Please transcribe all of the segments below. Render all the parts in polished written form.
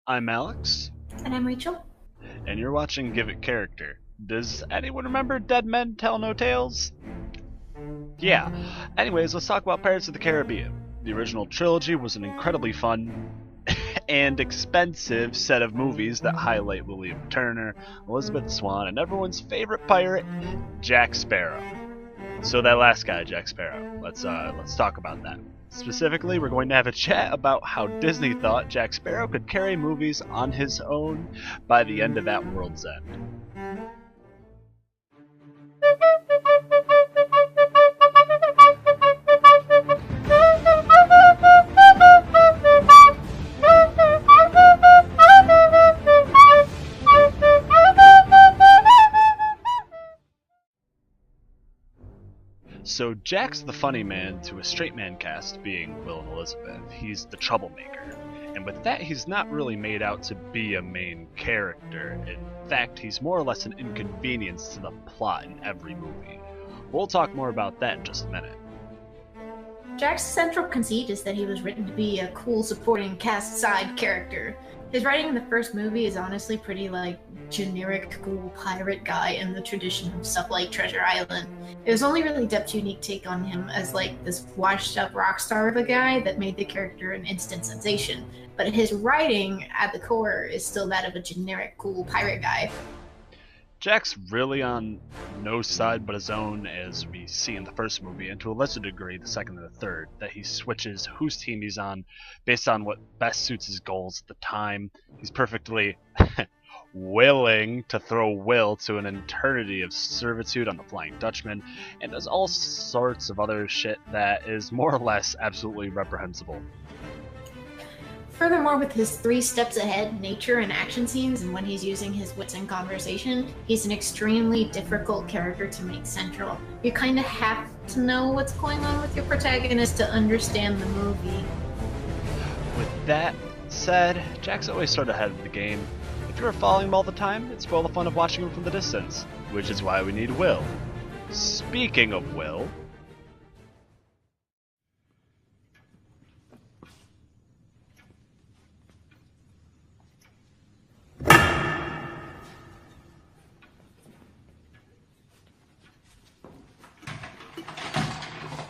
I'm Alex, And I'm Rachel. and you're watching Give It Character. Does anyone remember Dead Men Tell No Tales? Yeah. Anyways, let's talk about Pirates of the Caribbean. The original trilogy was an incredibly fun and expensive set of movies that highlight William Turner, Elizabeth Swann, and everyone's favorite pirate, Jack Sparrow. So that last guy, Jack Sparrow. Let's talk about that. Specifically, we're going to have a chat about how Disney thought Jack Sparrow could carry movies on his own by the end of At World's End. So Jack's the funny man to a straight man cast being Will and Elizabeth. He's the troublemaker. And with that, he's not really made out to be a main character. In fact, he's more or less an inconvenience to the plot in every movie. We'll talk more about that in just a minute. Jack's central conceit is that he was written to be a cool supporting cast side character. His writing in the first movie is honestly pretty generic cool pirate guy in the tradition of stuff like Treasure Island. It was only really Depp's unique take on him as this washed up rock star of a guy that made the character an instant sensation. But his writing at the core is still that of a generic cool pirate guy. Jack's really on no side but his own, as we see in the first movie, and to a lesser degree the second and the third, that he switches whose team he's on based on what best suits his goals at the time. He's perfectly willing to throw Will to an eternity of servitude on the Flying Dutchman, and does all sorts of other shit that is more or less absolutely reprehensible. Furthermore, with his 3 steps ahead nature and action scenes, and when he's using his wits in conversation, he's an extremely difficult character to make central. You kind of have to know what's going on with your protagonist to understand the movie. With that said, Jack's always sort of ahead of the game. If you're following him all the time, it's well the fun of watching him from the distance, which is why we need Will. Speaking of Will,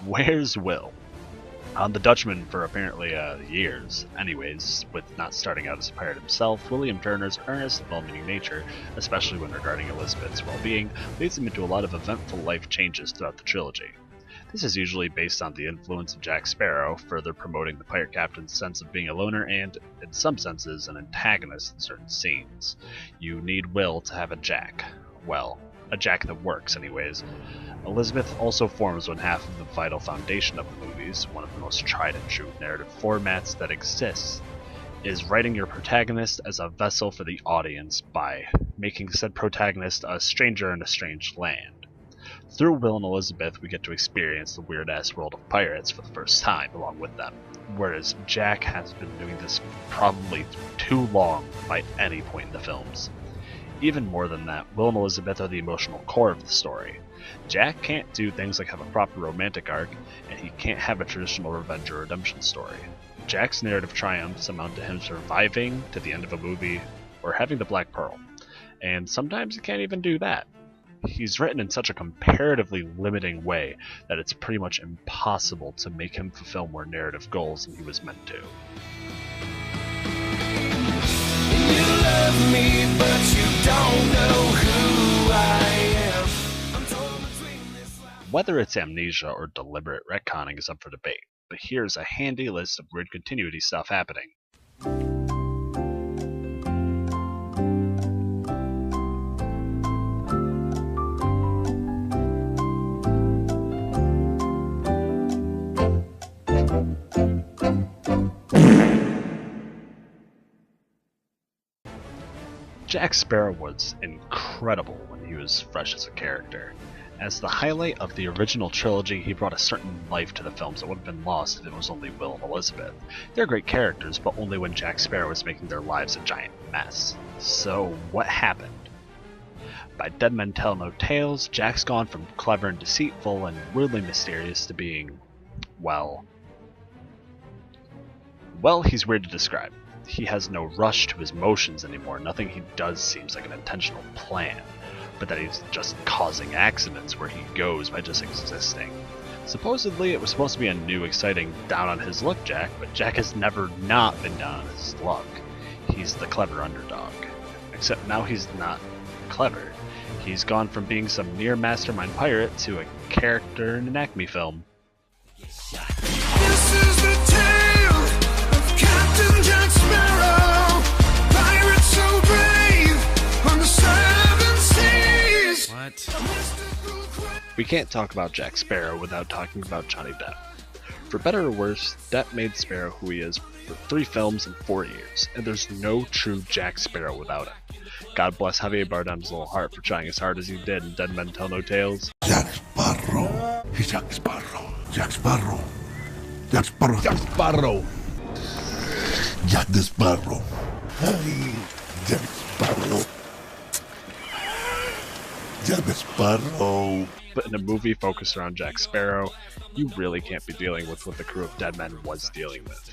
where's Will? On the Dutchman for apparently years. Anyways, with not starting out as a pirate himself, William Turner's earnest, well-meaning nature, especially when regarding Elizabeth's well-being, leads him into a lot of eventful life changes throughout the trilogy. This is usually based on the influence of Jack Sparrow, further promoting the pirate captain's sense of being a loner and, in some senses, an antagonist in certain scenes. You need Will to have a Jack. Well, a Jack that works, anyways. Elizabeth also forms one half of the vital foundation of the movies. One of the most tried and true narrative formats that exists is writing your protagonist as a vessel for the audience by making said protagonist a stranger in a strange land. Through Will and Elizabeth, we get to experience the weird-ass world of pirates for the first time along with them, whereas Jack has been doing this probably too long by any point in the films. Even more than that, Will and Elizabeth are the emotional core of the story. Jack can't do things like have a proper romantic arc, and he can't have a traditional revenge or redemption story. Jack's narrative triumphs amount to him surviving to the end of a movie, or having the Black Pearl, and sometimes he can't even do that. He's written in such a comparatively limiting way that it's pretty much impossible to make him fulfill more narrative goals than he was meant to. Love me, but you don't know who I am. I'm torn between this life. Whether it's amnesia or deliberate retconning is up for debate, but here's a handy list of weird continuity stuff happening. Jack Sparrow was incredible when he was fresh as a character. As the highlight of the original trilogy, he brought a certain life to the films that would have been lost if it was only Will and Elizabeth. They're great characters, but only when Jack Sparrow was making their lives a giant mess. So, what happened? By Dead Men Tell No Tales, Jack's gone from clever and deceitful and weirdly mysterious to being, well, he's weird to describe. he has no rush to his motions anymore. Nothing he does seems like an intentional plan, but that he's just causing accidents where he goes by just existing. Supposedly, it was supposed to be a new, exciting, down-on-his-luck Jack, but Jack has never not been down on his luck. He's the clever underdog. Except now he's not clever. He's gone from being some near mastermind pirate to a character in an Acme film. This is the tale of Captain Jack Sparrow, pirate so brave on the seven seas. What? We can't talk about Jack Sparrow without talking about Johnny Depp. For better or worse, Depp made Sparrow who he is for 3 films in 4 years, and there's no true Jack Sparrow without him. God bless Javier Bardem's little heart for trying as hard as he did in Dead Men Tell No Tales. Jack Sparrow. He's Jack Sparrow. Jack Sparrow. Jack Sparrow. Jack Sparrow. Jack the Sparrow. Hey, Jack Sparrow. Jack the Sparrow. But in a movie focused around Jack Sparrow, you really can't be dealing with what the crew of Dead Men was dealing with.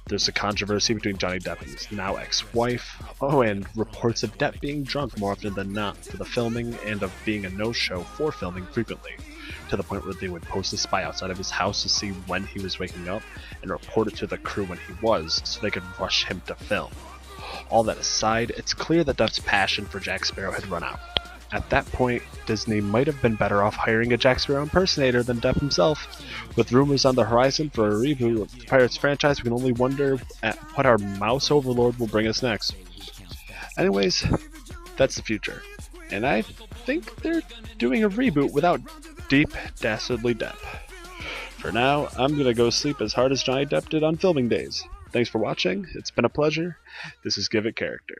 There's a controversy between Johnny Depp and his now ex-wife. Oh, and reports of Depp being drunk more often than not for the filming, and of being a no-show for filming frequently, to the point where they would post a spy outside of his house to see when he was waking up, and report it to the crew when he was, so they could rush him to film. All that aside, it's clear that Depp's passion for Jack Sparrow had run out. At that point, Disney might have been better off hiring a Jack Sparrow impersonator than Depp himself. With rumors on the horizon for a reboot of the Pirates franchise, we can only wonder at what our mouse overlord will bring us next. Anyways, that's the future. And I think they're doing a reboot without Deep Dastardly Depp. For now, I'm gonna go sleep as hard as Johnny Depp did on filming days. Thanks for watching, it's been a pleasure. This is Give It Character.